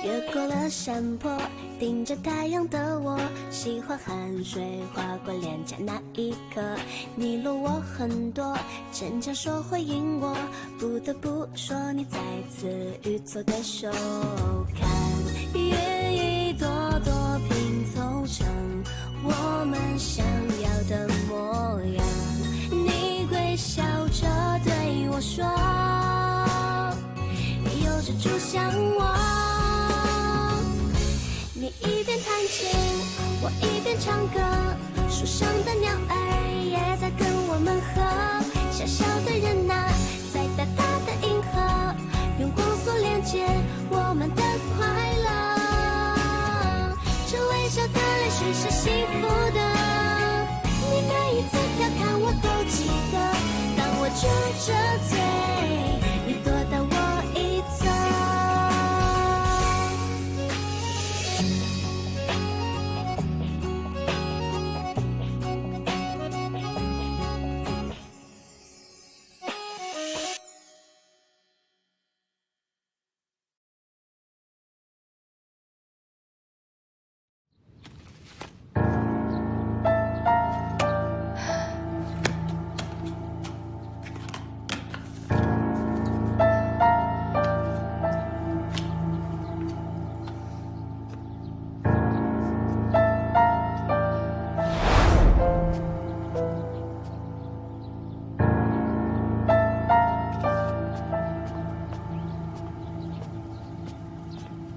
越过了山坡，顶着太阳的我，喜欢汗水划过脸颊那一刻。你落我很多，逞强说回应我，不得不说你再次与错对手。看云一朵朵拼凑成我们想要的模样，你微笑着对我说，有着主向往。你一边弹琴，我一边唱歌，树上的鸟儿也在跟我们和。小小的人啊，在大大的银河，用光速连接我们的快乐。这微笑的泪水是幸福的，你每一次调侃我都记得。当我撅着嘴，你躲到我一侧。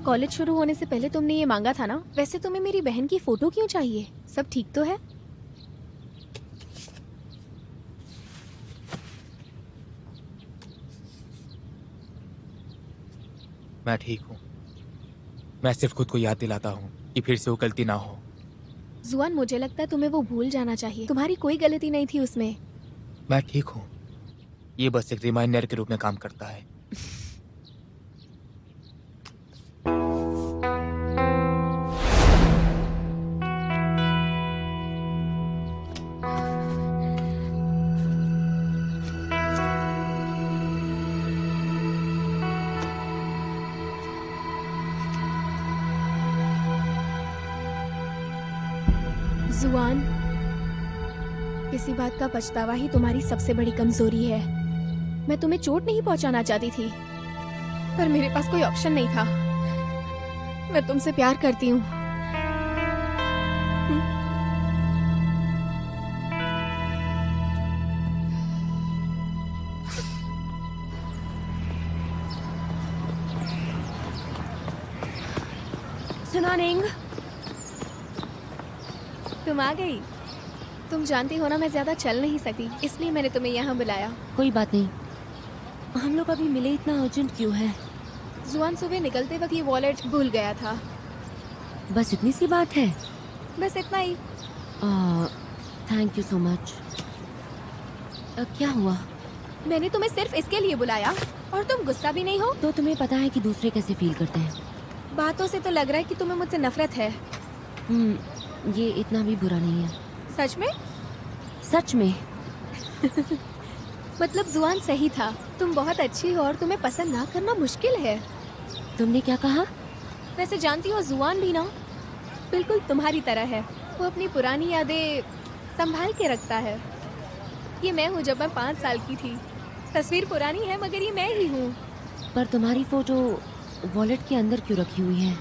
college शुरू होने से पहले तुमने ये मांगा था ना। वैसे तुम्हें मेरी बहन की फोटो क्यों चाहिए? सब ठीक तो है? मैं ठीक हूँ। मैं सिर्फ खुद को याद दिलाता हूँ कि फिर से वो गलती ना हो। जुआन, मुझे लगता है तुम्हें वो भूल जाना चाहिए। तुम्हारी कोई गलती नहीं थी उसमें। मैं ठीक हूँ। ये बस एक रिमाइंडर के रूप में काम करता है। जुआन, किसी बात का पछतावा ही तुम्हारी सबसे बड़ी कमजोरी है। मैं तुम्हें चोट नहीं पहुंचाना चाहती थी, पर मेरे पास कोई ऑप्शन नहीं था। मैं तुमसे प्यार करती हूँ। सुना निंग, तुम आ गई। तुम जानती हो ना मैं ज्यादा चल नहीं सकती, इसलिए मैंने तुम्हें यहाँ बुलाया। कोई बात नहीं, हम लोग अभी मिले, इतना अर्जेंट क्यों है? जुआन, सुबह निकलते वक्त ये वॉलेट भूल गया था। बस इतनी सी बात है? बस इतना ही। Thank you so much. क्या हुआ? मैंने तुम्हें सिर्फ इसके लिए बुलाया और तुम गुस्सा भी नहीं हो? तो तुम्हें पता है कि दूसरे कैसे फील करते हैं। बातों से तो लग रहा है कि तुम्हें मुझसे नफरत है। ये इतना भी बुरा नहीं है। सच में? सच में। मतलब जुआन सही था, तुम बहुत अच्छी हो और तुम्हें पसंद ना करना मुश्किल है। तुमने क्या कहा? वैसे जानती हो जुआन भी ना बिल्कुल तुम्हारी तरह है। वो अपनी पुरानी यादें संभाल के रखता है। ये मैं हूँ जब मैं 5 साल की थी। तस्वीर पुरानी है मगर ये मैं ही हूँ। पर तुम्हारी फोटो वॉलेट के अंदर क्यों रखी हुई है?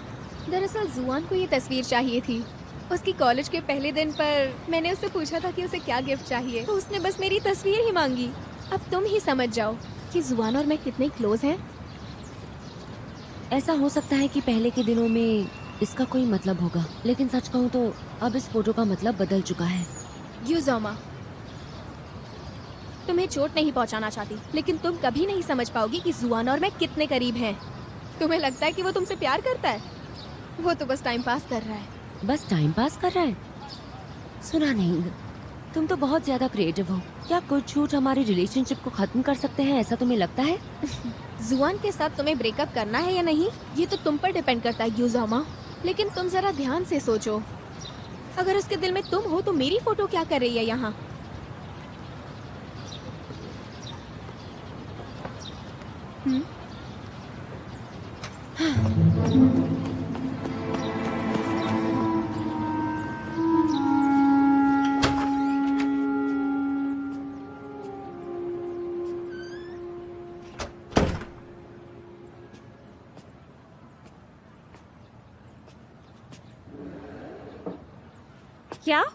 दरअसल जुआन को ये तस्वीर चाहिए थी। उसकी कॉलेज के पहले दिन पर मैंने उससे पूछा था कि उसे क्या गिफ्ट चाहिए, तो उसने बस मेरी तस्वीर ही मांगी। अब तुम ही समझ जाओ कि जुआन और मैं कितने क्लोज हैं। ऐसा हो सकता है कि पहले के दिनों में इसका कोई मतलब होगा, लेकिन सच कहूँ तो अब इस फोटो का मतलब बदल चुका है। यूजोमा, तुम्हें चोट नहीं पहुंचाना चाहती, लेकिन तुम कभी नहीं समझ पाओगी कि जुआन और मैं कितने करीब हैं। तुम्हें लगता है कि वो तुमसे प्यार करता है? वो तो बस टाइम पास कर रहा है। बस टाइम पास कर रहा है? सुना नहीं, तुम तो बहुत ज्यादा क्रिएटिव हो। क्या कुछ झूठ हमारी रिलेशनशिप को खत्म कर सकते हैं, ऐसा तुम्हें लगता है? जुआन के साथ तुम्हें ब्रेकअप करना है या नहीं, ये तो तुम पर डिपेंड करता है यूजोमा। लेकिन तुम जरा ध्यान से सोचो, अगर उसके दिल में तुम हो तो मेरी फोटो क्या कर रही है यहाँ? क्या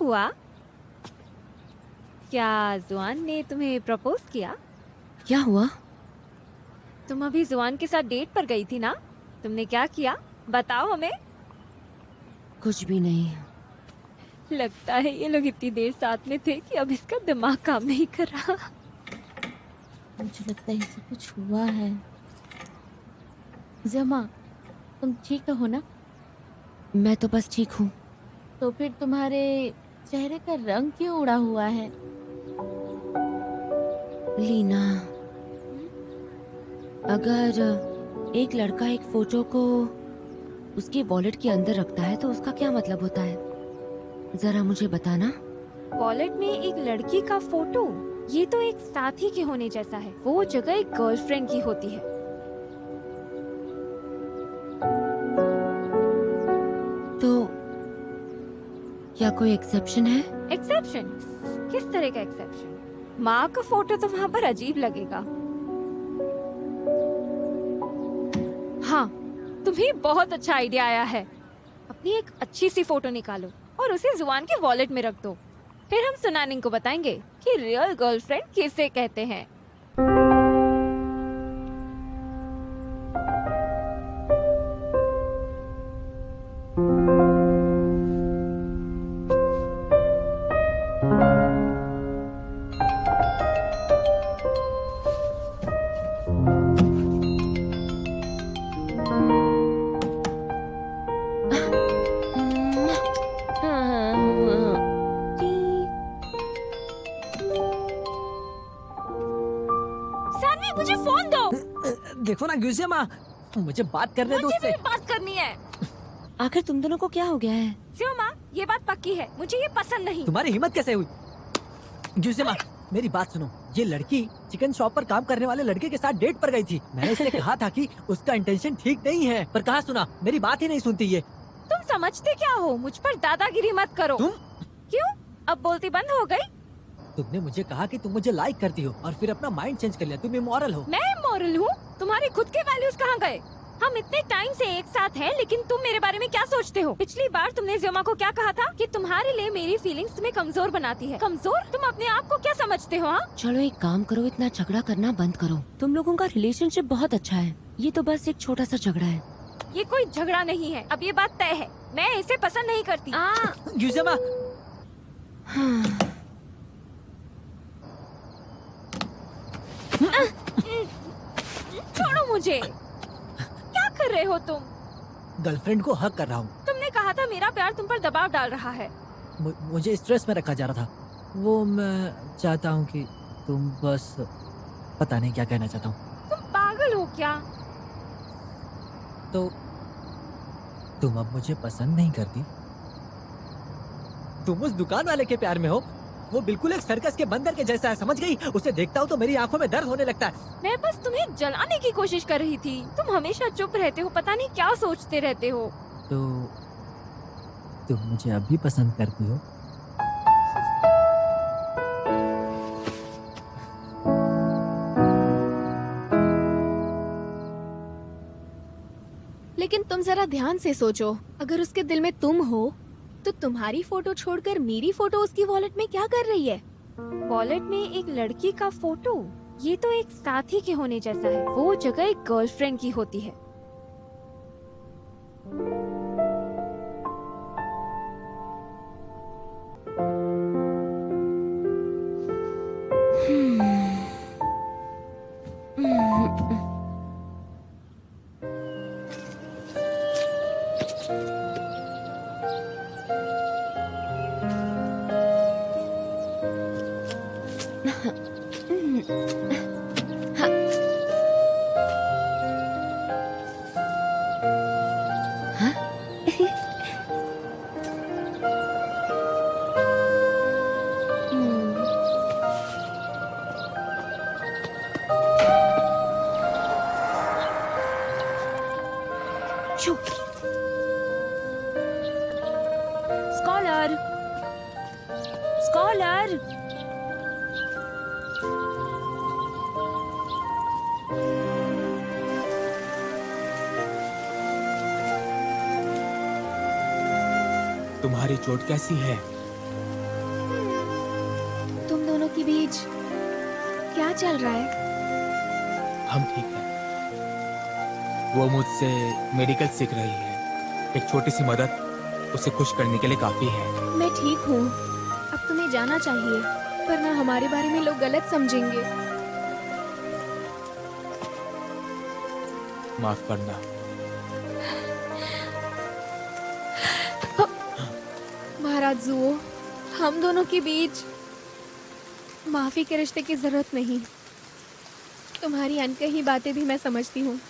हुआ? क्या जुआन ने तुम्हें प्रपोज किया? क्या हुआ? तुम अभी जुआन के साथ डेट पर गई थी ना? तुमने क्या किया? बताओ हमें। कुछ भी नहीं। लगता है ये लोग इतनी देर साथ में थे कि अब इसका दिमाग काम नहीं कर रहा। मुझे लगता है इसे कुछ हुआ है। जमा, तुम ठीक तो हो ना? मैं तो बस ठीक हूँ। तो फिर तुम्हारे चेहरे का रंग क्यों उड़ा हुआ है? लीना, अगर एक लड़का एक फोटो को उसके वॉलेट के अंदर रखता है तो उसका क्या मतलब होता है? जरा मुझे बताना। वॉलेट में एक लड़की का फोटो, ये तो एक साथी के होने जैसा है। वो जगह एक गर्लफ्रेंड की होती है। तो क्या कोई एक्सेप्शन है? एक्सेप्शन? किस तरह का एक्सेप्शन? माँ का फोटो तो वहाँ पर अजीब लगेगा। हाँ, तुम्हें बहुत अच्छा आइडिया आया है। अपनी एक अच्छी सी फोटो निकालो और उसे जुआन के वॉलेट में रख दो। फिर हम सुनानिंग को बताएंगे कि रियल गर्लफ्रेंड किसे कहते हैं। सानवी, मुझे फोन दो। देखो ना गुजिया, मुझे बात करने दो मुझे उससे। भी बात करनी है। आखिर तुम दोनों को क्या हो गया है? माँ, ये बात पक्की है, मुझे ये पसंद नहीं। तुम्हारी हिम्मत कैसे हुई? गुजिया, मेरी बात सुनो। ये लड़की चिकन शॉप पर काम करने वाले लड़के के साथ डेट पर गई थी। मैंने इससे कहा था कि उसका इंटेंशन ठीक नहीं है, पर कहाँ सुना, मेरी बात ही नहीं सुनती ये। तुम समझते क्या हो? मुझ पर दादागिरी मत करो। तुम? क्यों? अब बोलती बंद हो गई? तुमने मुझे कहा कि तुम मुझे लाइक करती हो और फिर अपना माइंड चेंज कर लिया। तुम इमोरल हो। मैं इमोरल हूँ? तुम्हारे खुद के वैल्यूज कहाँ गए? हम इतने टाइम से एक साथ हैं, लेकिन तुम मेरे बारे में क्या सोचते हो? पिछली बार तुमने ज़ियोमा को क्या कहा था कि तुम्हारे लिए मेरी फीलिंग्स तुम्हें कमजोर बनाती है। कमजोर? तुम अपने आप को क्या समझते हो? हाँ, चलो एक काम करो, इतना झगड़ा करना बंद करो। तुम लोगों का रिलेशनशिप बहुत अच्छा है। ये तो बस एक छोटा सा झगड़ा है। ये कोई झगड़ा नहीं है। अब ये बात तय है, मैं इसे पसंद नहीं करती। गुजिया, छोड़ो मुझे। क्या कर रहे हो तुम? गर्लफ्रेंड को हक कर रहा हूँ। तुमने कहा था मेरा प्यार तुम पर दबाव डाल रहा है। मुझे स्ट्रेस में रखा जा रहा था। वो मैं चाहता हूँ कि तुम बस, पता नहीं क्या कहना चाहता हूँ। तुम पागल हो क्या? तो तुम अब मुझे पसंद नहीं करती? तुम उस दुकान वाले के प्यार में हो। वो बिल्कुल एक सर्कस के बंदर के जैसा है, समझ गई? उसे देखता हूँ तो मेरी आंखों में दर्द होने लगता है। मैं बस तुम्हें जलाने की कोशिश कर रही थी। तुम हमेशा चुप रहते हो, पता नहीं क्या सोचते रहते हो। तो तुम मुझे अब भी पसंद करती हो? लेकिन तुम जरा ध्यान से सोचो, अगर उसके दिल में तुम हो तो तुम्हारी फोटो छोड़कर मेरी फोटो उसकी वॉलेट में क्या कर रही है? वॉलेट में एक लड़की का फोटो, ये तो एक साथी के होने जैसा है। वो जगह एक गर्लफ्रेंड की होती है। शू। Scholar, scholar. तुम्हारी चोट कैसी है? तुम दोनों के बीच क्या चल रहा है? हम ठीक हैं। वो मुझसे मेडिकल सीख रही है। एक छोटी सी मदद उसे खुश करने के लिए काफी है। मैं ठीक हूँ। अब तुम्हें जाना चाहिए, वरना हमारे बारे में लोग गलत समझेंगे। माफ करना। महाराज जुओ, हम दोनों के बीच माफी के रिश्ते की जरूरत नहीं। तुम्हारी अनकही बातें भी मैं समझती हूँ।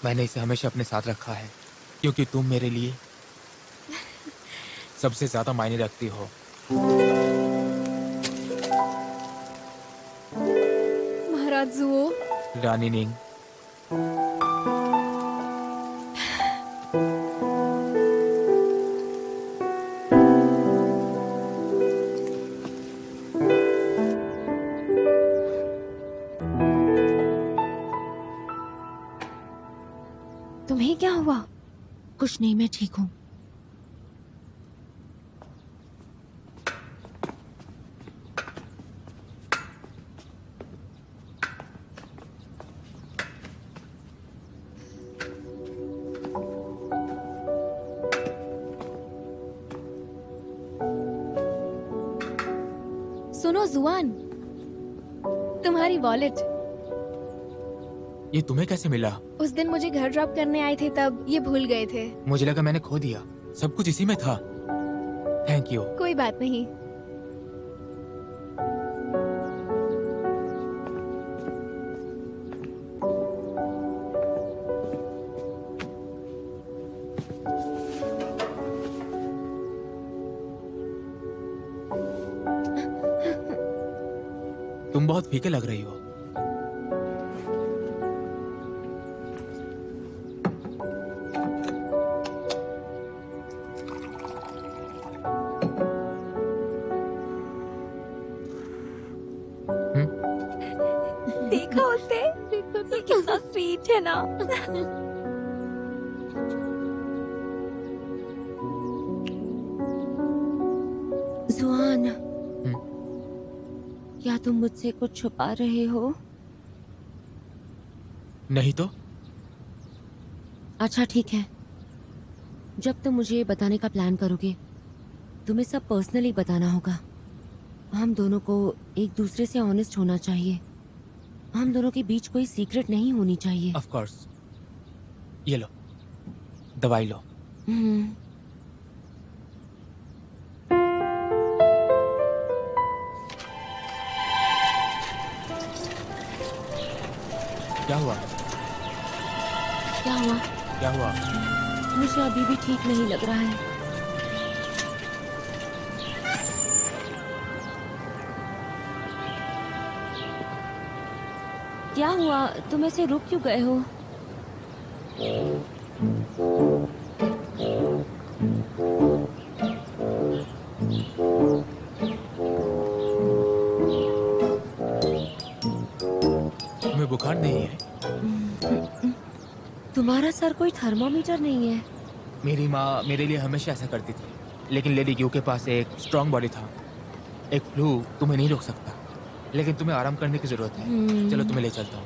मैंने इसे हमेशा अपने साथ रखा है क्योंकि तुम मेरे लिए सबसे ज्यादा मायने रखती हो। महाराज जुओ, रानी निंग, तुम्हें क्या हुआ? कुछ नहीं, मैं ठीक हूँ। सुनो जुआन, तुम्हारी वॉलेट। ये तुम्हें कैसे मिला? उस दिन मुझे घर ड्रॉप करने आए थे, तब ये भूल गए थे। मुझे लगा मैंने खो दिया। सब कुछ इसी में था। Thank you. कोई बात नहीं। तुम बहुत फीके लग रही हो। देखा उसे? ये कितना स्वीट है ना। जुआन, क्या तुम मुझसे कुछ छुपा रहे हो? नहीं तो? अच्छा ठीक है। जब तुम मुझे बताने का प्लान करोगे, तुम्हें सब पर्सनली बताना होगा। हम दोनों को एक दूसरे से ऑनेस्ट होना चाहिए। हम दोनों के बीच कोई सीक्रेट नहीं होनी चाहिए। Of course. ये लो, दवाई लो। क्या हुआ? क्या हुआ? क्या हुआ? मुझे अभी भी ठीक नहीं लग रहा है। क्या हुआ? तुम ऐसे रुक क्यों गए हो? तुम्हें बुखार नहीं है? तुम्हारा सर कोई थर्मोमीटर नहीं है। मेरी माँ मेरे लिए हमेशा ऐसा करती थी, लेकिन लेडी ग्यू के पास एक स्ट्रांग बॉडी था। एक फ्लू तुम्हें नहीं रोक सकता, लेकिन तुम्हें आराम करने की जरूरत है। चलो तुम्हें ले चलता हूँ।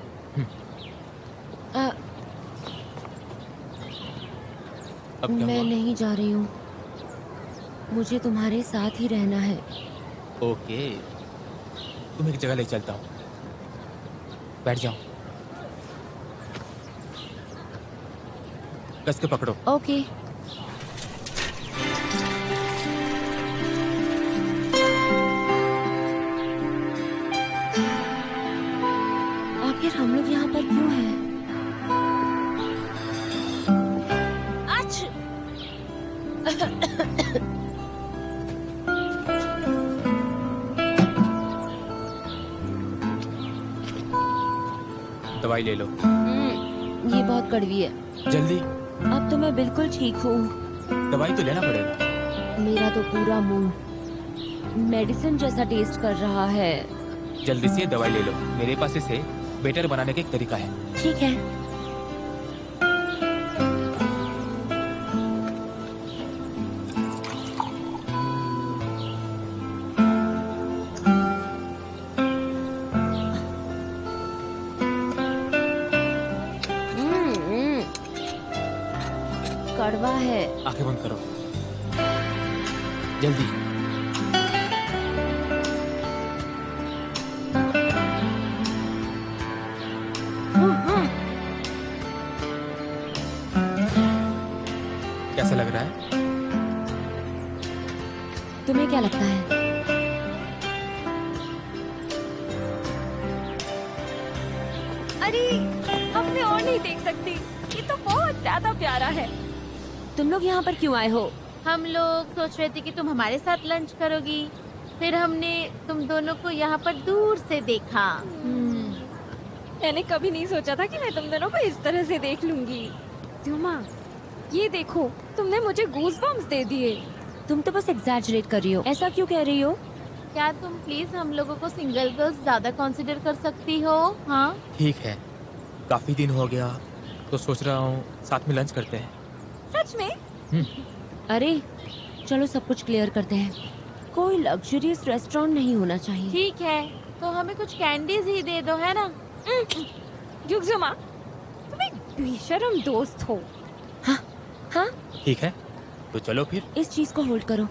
अब क्या मैं हुआ? नहीं जा रही हूँ। मुझे तुम्हारे साथ ही रहना है। ओके, तुम्हें एक जगह ले चलता हूँ। बैठ जाओ। कस के पकड़ो। ओके। आखिर हम लोग यहाँ पर क्यों हैं? दवाई ले लो। ये बहुत कड़वी है। जल्दी। अब तो मैं बिल्कुल ठीक हूँ। दवाई तो लेना पड़ेगा। मेरा तो पूरा मुंह मेडिसिन जैसा टेस्ट कर रहा है। जल्दी से दवाई ले लो। मेरे पास इसे बेटर बनाने का एक तरीका है। ठीक है। कड़वा है। आंखें बंद करो। जल्दी। कैसा लग रहा है? तुम्हें क्या लगता है? अरे अब मैं और नहीं देख सकती, ये तो बहुत ज्यादा प्यारा है। तुम लोग यहाँ पर क्यों आए हो? हम लोग सोच रहे थे कि तुम हमारे साथ लंच करोगी, फिर हमने तुम दोनों को यहाँ पर दूर से देखा। मैंने कभी नहीं सोचा था कि मैं तुम दोनों को इस तरह से देख लूंगी। ज़ुमा, ये देखो, तुमने मुझे गूज़बम्प्स दे दिए। तुम तो बस एग्जैजरेट कर रही हो। ऐसा क्यों कह रही हो? क्या तुम प्लीज हम लोगों को सिंगल गर्ल्स ज्यादा कंसिडर कर सकती हो? हाँ, ठीक है, काफी दिन हो गया तो सोच रहा हूँ साथ में लंच करते हैं। सच में? अरे चलो सब कुछ क्लियर करते हैं। कोई लग्जरियस रेस्टोरेंट नहीं होना चाहिए। ठीक है, तो हमें कुछ कैंडीज ही दे दो, है ना? युगजुमा, तुम एक बेशर्म दोस्त हो। हाँ ठीक है, तो चलो फिर। इस चीज को होल्ड करो।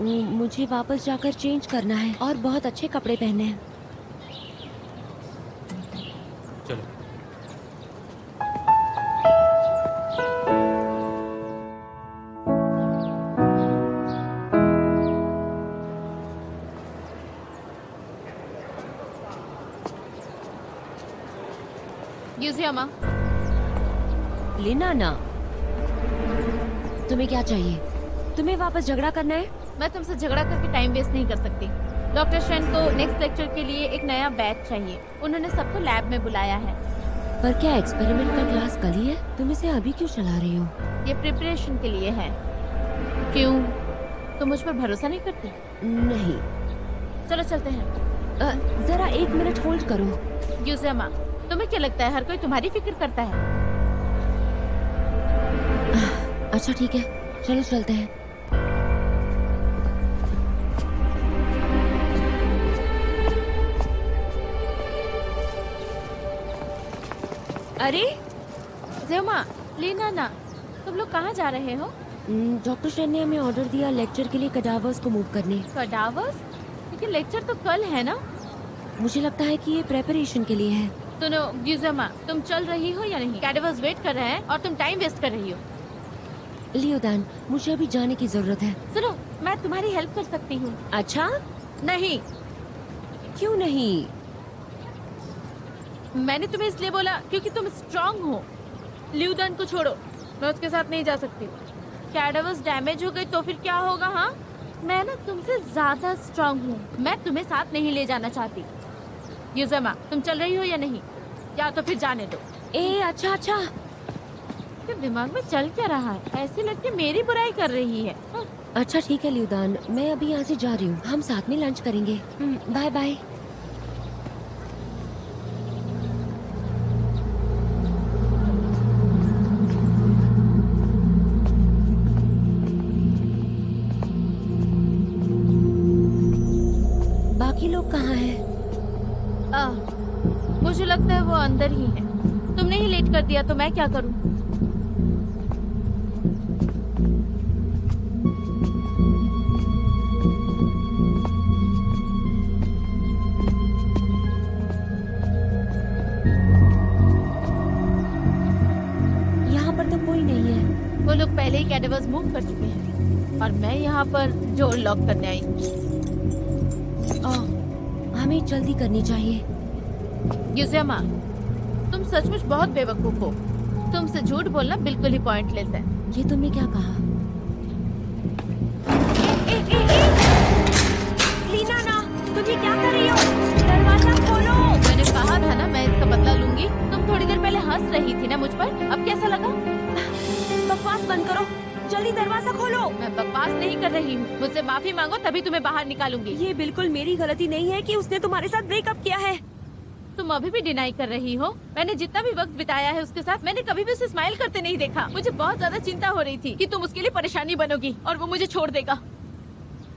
मुझे वापस जाकर चेंज करना है और बहुत अच्छे कपड़े पहनने हैं। चलो। युजियामा, लेना ना। तुम्हें क्या चाहिए? तुम्हें वापस झगड़ा करना है? मैं तुमसे झगड़ा करके टाइम वेस्ट नहीं कर सकती। डॉक्टर शेन को नेक्स्ट लेक्चर के लिए एक नया बैच चाहिए। उन्होंने सबको लैब में बुलाया है। पर क्या एक्सपेरिमेंट का क्लास कल ही है? तुम इसे अभी क्यों चला रही हो? ये प्रिपरेशन के लिए है। क्यों, तुम मुझ पर भरोसा नहीं करती? नहीं। चलो चलते हैं। जरा 1 मिनट होल्ड करो। युजियामा, तुम्हें क्या लगता है हर कोई तुम्हारी फिक्र करता है? अच्छा ठीक है, चलो चलते हैं। अरे ज़ेमा, लीना ना, तुम लोग कहाँ जा रहे हो? डॉक्टर शेन ने हमें ऑर्डर दिया लेक्चर के लिए कडावर्स को मूव करने। कडावर्स? लेकिन लेक्चर तो कल है ना? मुझे लगता है कि ये प्रेपरेशन के लिए है। सुनो यूजियामा, तुम चल रही हो या नहीं? कैडावर्स वेट कर रहे हैं और तुम टाइम वेस्ट कर रही हो। लियोदान, मुझे अभी जाने की जरूरत है। सुनो, मैं तुम्हारी हेल्प कर सकती हूँ। अच्छा? नहीं। क्यों नहीं? मैंने तुम्हें इसलिए बोला क्योंकि तुम स्ट्रांग हो। लियोदान को छोड़ो, मैं उसके साथ नहीं जा सकती। कैडावर्स डैमेज हो गई तो फिर क्या होगा? हाँ, मैं ना तुमसे ज्यादा स्ट्रांग हूँ। मैं तुम्हें साथ नहीं ले जाना चाहती। युजियामा, तुम चल रही हो या नहीं? या तो फिर जाने दो। अच्छा अच्छा। दिमाग में चल क्या रहा है? ऐसी लड़की मेरी बुराई कर रही है। अच्छा ठीक है लियोदान, मैं अभी यहाँ से जा रही हूँ। हम साथ में लंच करेंगे। Bye bye. बाकी लोग कहाँ हैं? मुझे लगता है वो अंदर ही है। तुमने ही लेट कर दिया तो मैं क्या करूँ? यहाँ पर तो कोई नहीं है। वो लोग पहले ही कैडावर्स मूव कर चुके हैं और मैं यहाँ पर डोर लॉक करने आई हूँ। हमें जल्दी करनी चाहिए। युजियामा, तुम सचमुच बहुत बेवकूफ हो। तुमसे झूठ बोलना बिल्कुल ही पॉइंटलेस है। ये तुमने क्या कहा? लीना ना, तुम ये क्या कर रही हो? दरवाजा खोलो। मैंने कहा था ना मैं इसका बदला लूंगी। तुम कर रही हूँ। मुझसे माफी मांगो तभी तुम्हें बाहर निकालूंगी। ये बिल्कुल मेरी गलती नहीं है कि उसने तुम्हारे साथ ब्रेकअप किया है। तुम अभी भी डिनाई कर रही हो? मैंने जितना भी वक्त बिताया है उसके साथ, मैंने कभी भी उसे स्माइल करते नहीं देखा। मुझे बहुत ज्यादा चिंता हो रही थी कि तुम उसके लिए परेशानी बनोगी और वो मुझे छोड़ देगा।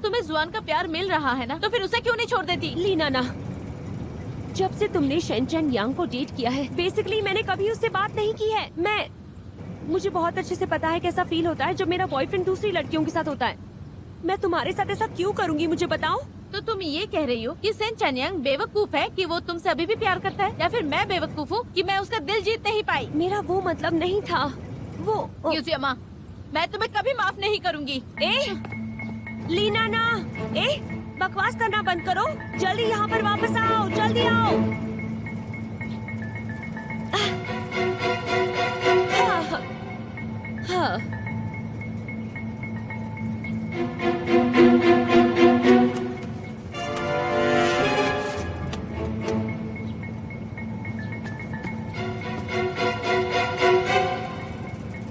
तुम्हें जुआन का प्यार मिल रहा है ना, तो फिर उसे क्यों नहीं छोड़ देती? लीना ना, जब से तुमने शेनचैन यांग को डेट किया है, बेसिकली मैंने कभी उससे बात नहीं की है। मुझे बहुत अच्छे से पता है कैसा फील होता है जब मेरा बॉयफ्रेंड दूसरी लड़कियों के साथ होता है। मैं तुम्हारे साथ ऐसा क्यों करूंगी, मुझे बताओ। तो तुम ये कह रही हो कि शेनचैन यांग बेवकूफ है कि वो तुमसे अभी भी प्यार करता है, या फिर मैं बेवकूफ हूँ कि मैं उसका दिल जीत नहीं पाई? मेरा वो मतलब नहीं था। यूजियामा, मैं तुम्हें कभी माफ नहीं करूंगी। लीना ना, बकवास करना बंद करो। जल्दी यहाँ पर वापस आओ, जल्दी आओ। हाँ।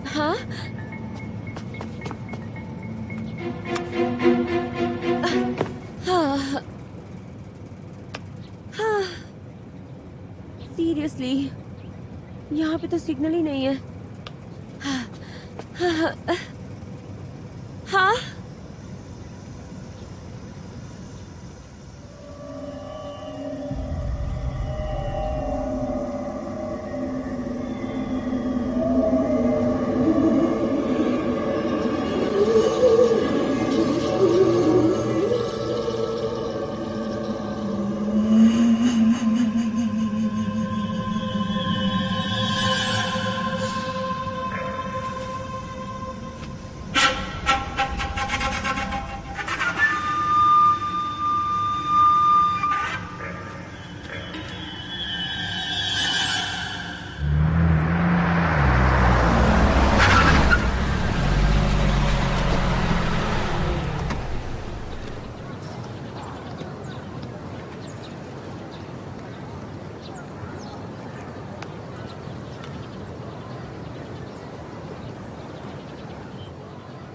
हाँ? सीरियसली, यहाँ पे तो सिग्नल ही नहीं है। हाँ?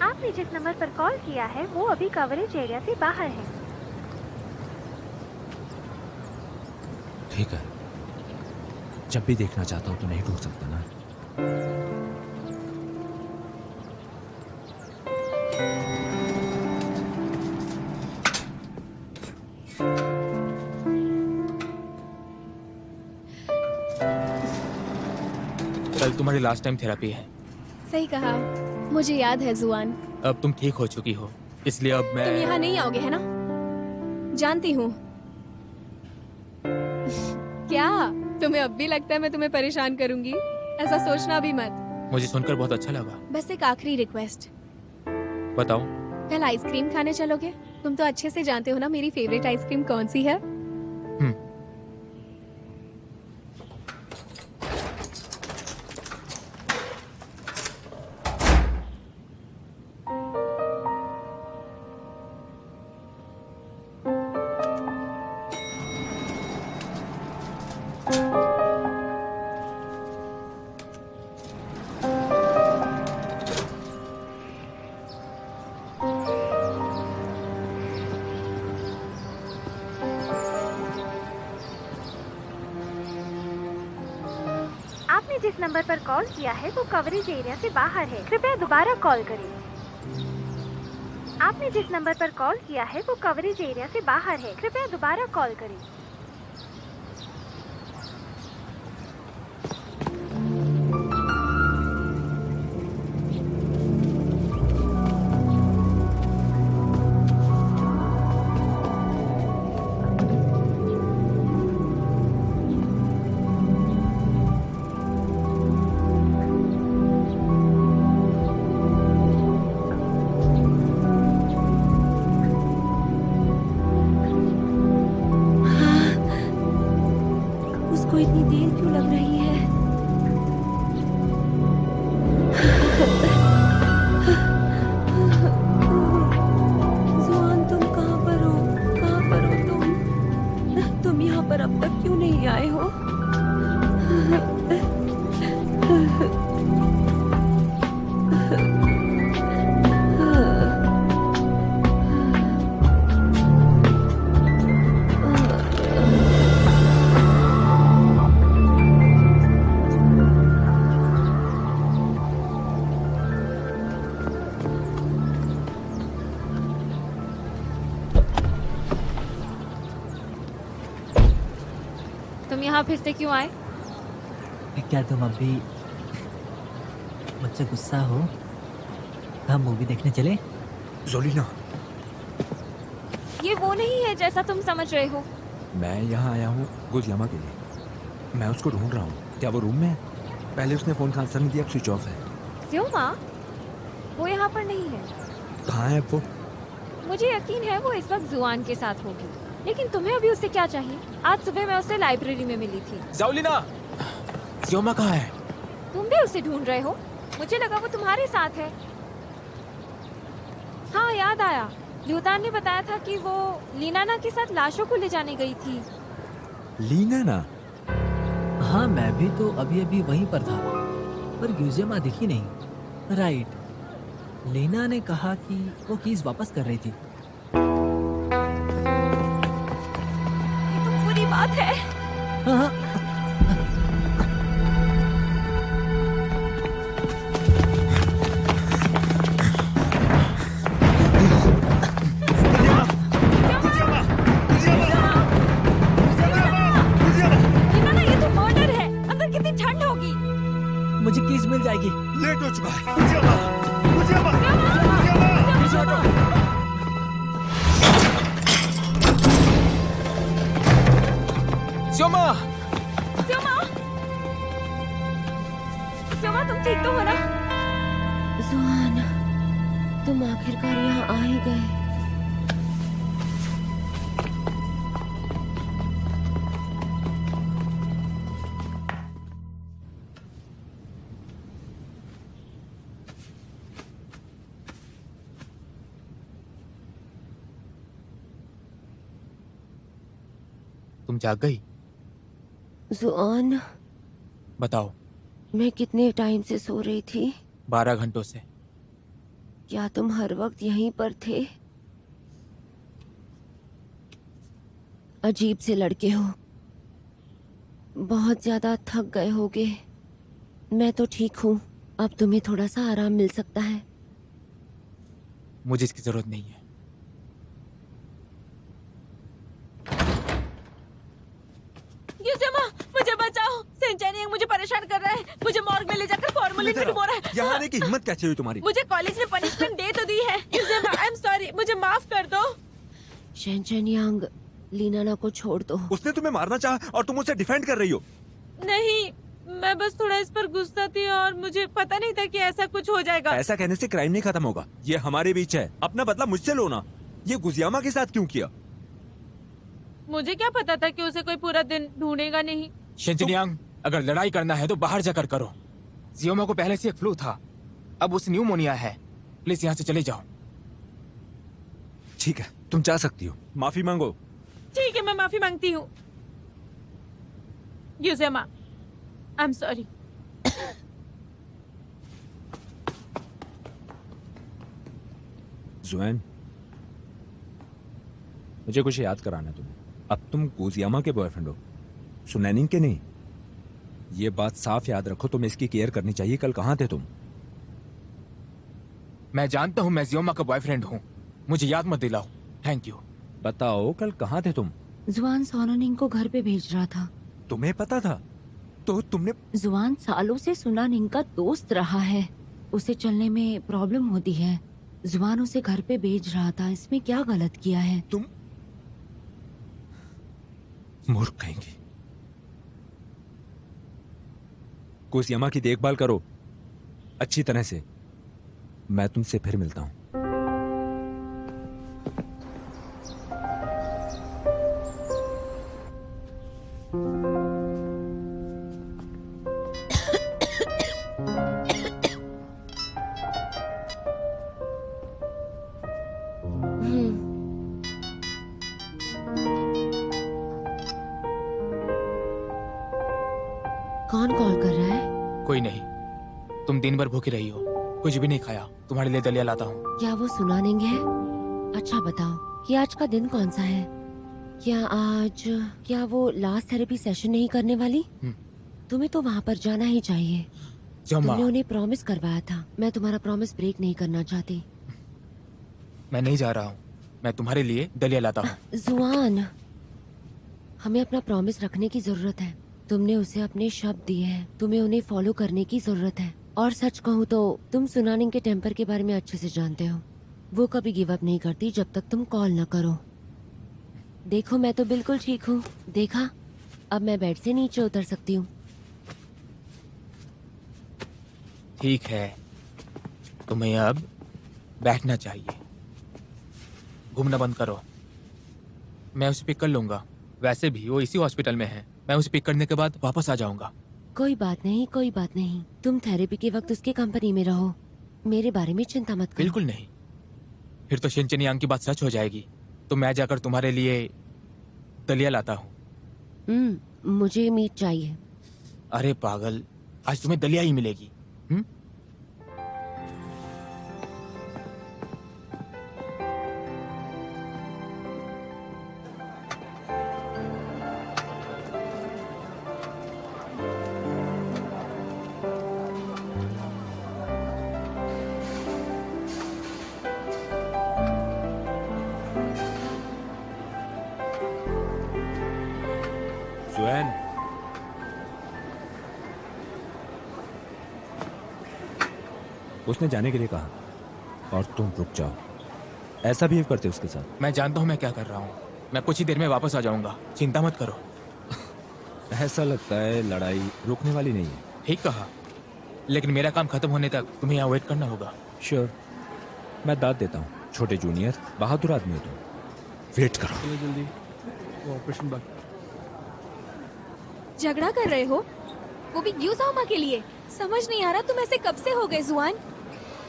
आपने जिस नंबर पर कॉल किया है वो अभी कवरेज एरिया से बाहर है। ठीक है, जब भी देखना चाहता हूँ तो नहीं ढूंढ सकता ना। कल तुम्हारी लास्ट टाइम थेरेपी है। सही कहा, मुझे याद है जुआन। अब तुम ठीक हो चुकी हो, इसलिए अब मैं... तुम यहाँ नहीं आओगे है ना? जानती हूँ। क्या तुम्हें अब भी लगता है मैं तुम्हें परेशान करूंगी? ऐसा सोचना भी मत। मुझे सुनकर बहुत अच्छा लगा। बस एक आखिरी रिक्वेस्ट। बताओ। कल आइसक्रीम खाने चलोगे? तुम तो अच्छे से जानते हो ना मेरी फेवरेट आइसक्रीम कौन सी है। आपने जिस नंबर पर कॉल किया है वो कवरेज एरिया से बाहर है, कृपया दोबारा कॉल करें। आपने जिस नंबर पर कॉल किया है वो कवरेज एरिया से बाहर है, कृपया दोबारा कॉल करें। उसको इतनी देर क्यों लग रही है? जुआन, तुम कहाँ पर हो? कहाँ पर हो तुम? तुम यहाँ पर अब तक क्यों नहीं आए हो? यहाँ फिर से क्यों आए? क्या तुम अब भी मुझसे गुस्सा हो? हम मूवी देखने चले? जोलिना, ये वो नहीं है जैसा तुम समझ रहे हो। मैं यहाँ आया हूँ गुजियामा के लिए। मैं उसको ढूंढ रहा हूँ। क्या वो रूम में है? पहले उसने फोन का आंसर नहीं दिया, अब स्विच ऑफ है। ज़्योमा, वो यहाँ पर नहीं है। कहाँ है वो? मुझे यकीन है वो इस वक्त जुआन के साथ होगी, लेकिन तुम्हें अभी उससे क्या चाहिए? आज सुबह मैं उससे लाइब्रेरी में मिली थी। जोलिना, ज़्योमा कहाँ है? तुम भी उसे ढूंढ रहे हो? मुझे लगा वो तुम्हारे साथ है। हाँ, याद आया। ल्यूदान ने बताया था कि वो लीनाना के साथ लाशों को ले जाने गई थी। लीनाना? हाँ, मैं भी तो अभी अभी वहीं पर था, पर गुजियामा दिखी नहीं। राइट, लीना ने कहा कि वो कीज वापस कर रही थी। ये तो बुरी बात है। हाँ, लीनाना, ये तो मर्डर है। अंदर कितनी ठंड होगी। मुझे कीज मिल जाएगी। लेट हो चुका है। गुजियामा, गुजियामा, गुजियामा। ज़्योमा! ज़्योमा! ज़्योमा, तुम ठीक तो हो ना? जुआन, तुम आखिरकार यहाँ आ ही गए। तुम जाग गई? जुआन, बताओ। मैं कितने टाइम से सो रही थी? 12 घंटों से। क्या तुम हर वक्त यहीं पर थे? अजीब से लड़के हो। बहुत ज्यादा थक गए होगे। मैं तो ठीक हूँ। अब तुम्हें थोड़ा सा आराम मिल सकता है। मुझे इसकी जरूरत नहीं है। यूज़ेमा, मुझे बचाओ। सेंचेनियंग मुझे परेशान कर रहा है। मुझे मॉर्ग में ले जाकर फॉर्मलिन में डुबो रहा है। यहाँ आने की हिम्मत कैसे हुई तुम्हारी? मुझे कॉलेज ने पनिशमेंट दे तो दी है। यूज़ेमा, आई एम सॉरी, मुझे माफ कर दो। शेंचेनियांग, लीनाना को छोड़ दो। उसने तुम्हें मारना चाहा और तुम उसे डिफेंड कर रही हो। नहीं, मैं बस थोड़ा इस पर गुस्सा थी और मुझे पता नहीं था कि ऐसा कुछ हो जाएगा। ऐसा कहने से क्राइम नहीं खत्म होगा। ये हमारे बीच है। अपना बदला मुझसे लो ना। ये गुजियामा के साथ क्यों किया? मुझे क्या पता था कि उसे कोई पूरा दिन ढूंढेगा नहीं। शेंचेनियांग, अगर लड़ाई करना है तो बाहर जाकर करो। ज़्योमा को पहले से एक फ्लू था, अब उसे न्यूमोनिया है। प्लीज यहाँ से चले जाओ। ठीक है, तुम जा सकती हो। माफी मांगो। ठीक है, मैं माफी मांगती हूँ। यूज़ेमा, आई एम सॉरी। जुएन, मुझे कुछ याद कराना है तुम्हें। अब तुम गुजियामा के बॉयफ्रेंड हो, सुनैनिंग के नहीं। ये बात साफ याद रखो, तुम्हें इसकी केयर करनी चाहिए। कल कहाँ थे तुम? मैं जानता हूँ मैं ज़्योमा का बॉयफ्रेंड हूँ। मुझे याद मत दिलाओ। Thank you. बताओ, कल कहाँ थे तुम? जुआन सोनानिंग को घर पे भेज रहा था। तुम्हें पता था? तो तुमने... जुआन सालों से सुनानिंग का दोस्त रहा है। उसे चलने में प्रॉब्लम होती है। जुआन उसे घर पे भेज रहा था। इसमें क्या गलत किया है? तुम मूर्ख कहेंगी। गुजियामा की देखभाल करो अच्छी तरह से। मैं तुमसे फिर मिलता हूं। कौन कॉल कर रहा है? कोई नहीं। तुम दिन भर भूखी रही हो, कुछ भी नहीं खाया। तुम्हारे लिए दलिया लाता हूँ। क्या वो सुनानिंग है? अच्छा बताओ कि आज का दिन कौन सा है? क्या वो लास्ट थेरेपी सेशन नहीं करने वाली? तुम्हें तो वहाँ पर जाना ही चाहिए। तुमने उन्हें प्रॉमिस करवाया था। मैं तुम्हारा प्रॉमिस ब्रेक नहीं करना चाहती। मैं नहीं जा रहा हूँ। मैं तुम्हारे लिए दलिया लाता हूँ। जुआन, हमें अपना प्रॉमिस रखने की जरूरत है। तुमने उसे अपने शब्द दिए हैं, तुम्हें उन्हें फॉलो करने की जरूरत है। और सच कहूँ तो तुम सुनानिंग के टेम्पर के बारे में अच्छे से जानते हो। वो कभी गिव अप नहीं करती जब तक तुम कॉल न करो। देखो मैं तो बिल्कुल ठीक हूँ, देखा? अब मैं बेड से नीचे उतर सकती हूँ। ठीक है, तुम्हें अब बैठना चाहिए। घूमना बंद करो। मैं उसे पिक कर लूंगा। वैसे भी वो इसी हॉस्पिटल में है। मैं उसे पिक करने के बाद वापस आ जाऊंगा। कोई बात नहीं, कोई बात नहीं। तुम थेरेपी के वक्त उसके कंपनी में रहो। मेरे बारे में चिंता मत करो। बिल्कुल नहीं। फिर तो शिनचेनियांग की बात सच हो जाएगी। तो मैं जाकर तुम्हारे लिए दलिया लाता हूँ। मुझे मीट चाहिए। अरे पागल, आज तुम्हें दलिया ही मिलेगी। सुएन, उसने जाने के लिए कहा और तुम रुक जाओ। ऐसा बिहेव करते उसके साथ? मैं जानता हूँ मैं क्या कर रहा हूँ। मैं कुछ ही देर में वापस आ जाऊंगा, चिंता मत करो। ऐसा लगता है लड़ाई रुकने वाली नहीं है। ठीक कहा, लेकिन मेरा काम खत्म होने तक तुम्हें यहाँ वेट करना होगा। श्योर, मैं दाद देता हूँ। छोटे जूनियर, बहादुर आदमी हो तुम। वेट करो। जल्दी ऑपरेशन बाकी। झगड़ा कर रहे हो, वो भी यूजामा के लिए? समझ नहीं आ रहा तुम ऐसे कब से हो गए जुआन।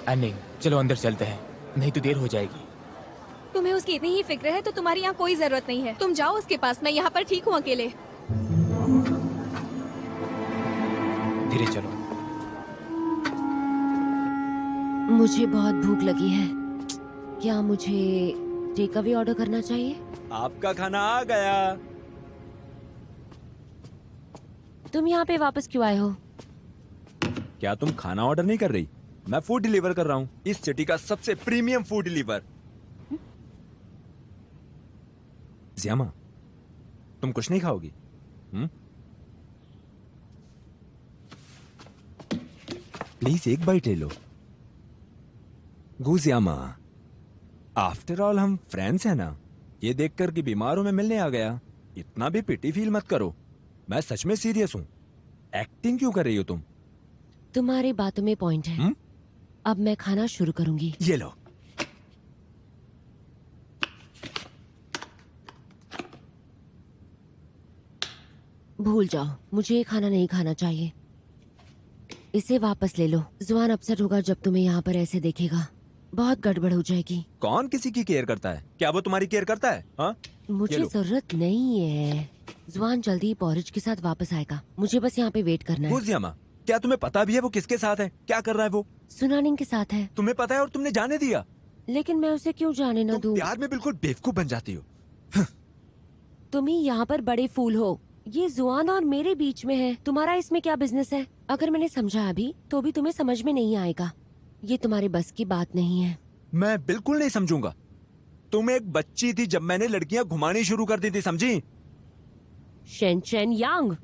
नहीं, चलो अंदर चलते हैं, नहीं तो देर हो जाएगी। तुम्हें उसकी इतनी ही फिक्र है तो तुम्हारी यहाँ कोई जरूरत नहीं है। तुम जाओ उसके पास, मैं यहाँ पर ठीक हूँ अकेले। धीरे चलो। मुझे बहुत भूख लगी है। क्या मुझे टेक अवे ऑर्डर करना चाहिए? आपका खाना आ गया। तुम यहाँ पे वापस क्यों आए हो? क्या तुम खाना ऑर्डर नहीं कर रही? मैं फूड डिलीवर कर रहा हूँ, इस सिटी का सबसे प्रीमियम फूड डिलीवर। ज़ियामा, तुम कुछ नहीं खाओगी? प्लीज एक बाइट ले लो। गुजियामा, आफ्टर ऑल हम फ्रेंड्स हैं ना। ये देखकर कि बीमार हूं मैं मिलने आ गया। इतना भी पिटी फील मत करो, मैं सच में सीरियस हूं। एक्टिंग क्यों कर रही हो तुम? तुम्हारी बातों में पॉइंट है। अब मैं खाना शुरू करूंगी। ये लो। भूल जाओ, मुझे ये खाना नहीं खाना चाहिए। इसे वापस ले लो। जुआन अपसेट होगा जब तुम्हें यहाँ पर ऐसे देखेगा। बहुत गड़बड़ हो जाएगी। कौन किसी की केयर करता है? क्या वो तुम्हारी केयर करता है? हाँ? मुझे जरूरत नहीं है। जुआन जल्दी ही पॉरेज के साथ वापस आएगा। मुझे बस यहाँ पे वेट करना है। गुजियामा, क्या तुम्हें पता भी है वो किसके साथ है? क्या कर रहा है वो? सुनानिंग के साथ है। तुम्हें पता है और तुमने जाने दिया? लेकिन मैं उसे क्यों जाने न दूं? प्यार में बिल्कुल बेवकूफ बन जाती हो। तुम ही यहाँ पर बड़े फूल हो। ये जुआन और मेरे बीच में है, तुम्हारा इसमें क्या बिजनेस है? अगर मैंने समझा अभी तो भी तुम्हें समझ में नहीं आएगा। ये तुम्हारे बस की बात नहीं है। मैं बिल्कुल नहीं समझूंगा। तुम एक बच्ची थी जब मैंने लड़कियां घुमानी शुरू कर दी थी, समझी? शिनचेनियांग,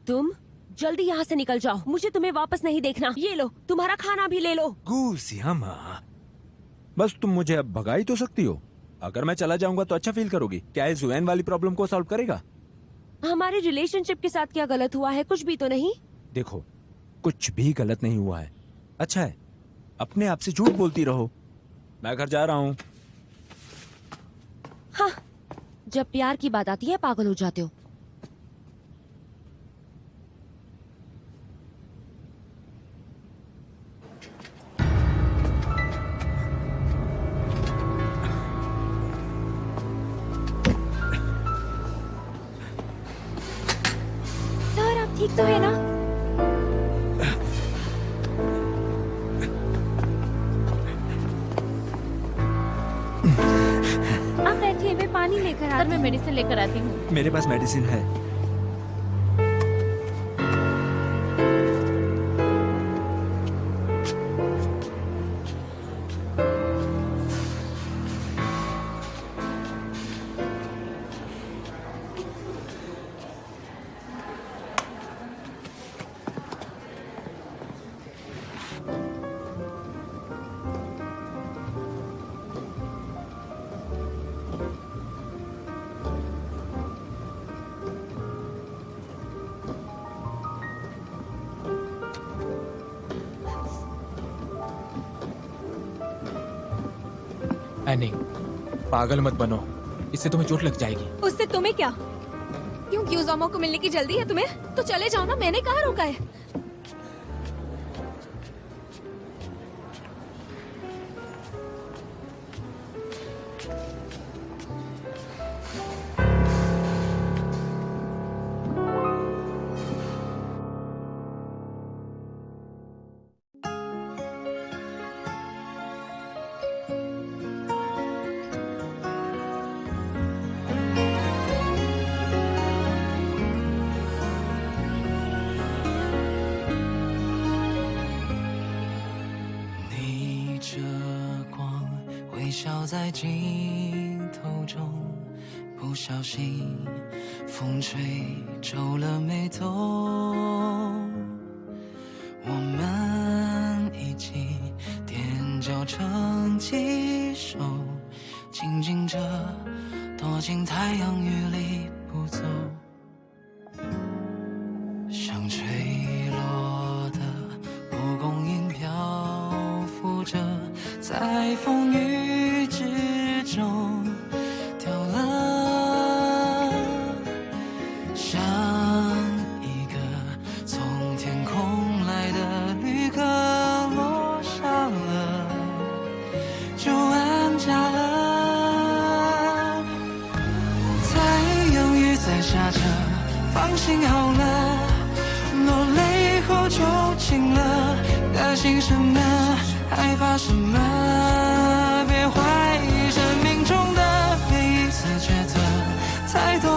तुम जल्दी यहाँ से निकल जाओ। मुझे तुम्हें वापस नहीं देखना। ये लो, तुम्हारा खाना भी ले लो। गुजियामा, बस तुम मुझे अब भगा ही तो सकती हो। अगर मैं चला जाऊंगा तो अच्छा फील करोगी? क्या ये जुएन वाली प्रॉब्लम को सॉल्व करेगा? हमारे रिलेशनशिप के साथ क्या गलत हुआ है? कुछ भी तो नहीं। देखो, कुछ भी गलत नहीं हुआ है। अच्छा है, अपने आप से झूठ बोलती रहो। मैं घर जा रहा हूँ। हाँ, जब प्यार की बात आती है पागल हो जाते हो। सर, आप ठीक तो है ना? आप बैठिए, मैं पानी लेकर आती हूँ। मैं मेडिसिन लेकर आती हूँ। मेरे पास मेडिसिन है। एनी, पागल मत बनो, इससे तुम्हें चोट लग जाएगी। उससे तुम्हें क्या? क्यों यूजोमा को मिलने की जल्दी है तुम्हें? तो चले जाओ ना, मैंने कहाँ रोका है?在镜头中，不小心风吹皱了眉头。我们一起踮脚成几首，静静着躲进太阳雨里不走，像吹落的蒲公英漂浮着在风雨之中掉了，像一个从天空来的旅客落下了就安家了。太阳雨在下着，放心好了，落泪后就晴了，担心什么害怕什么，别怀疑生命中的每一次抉择，才懂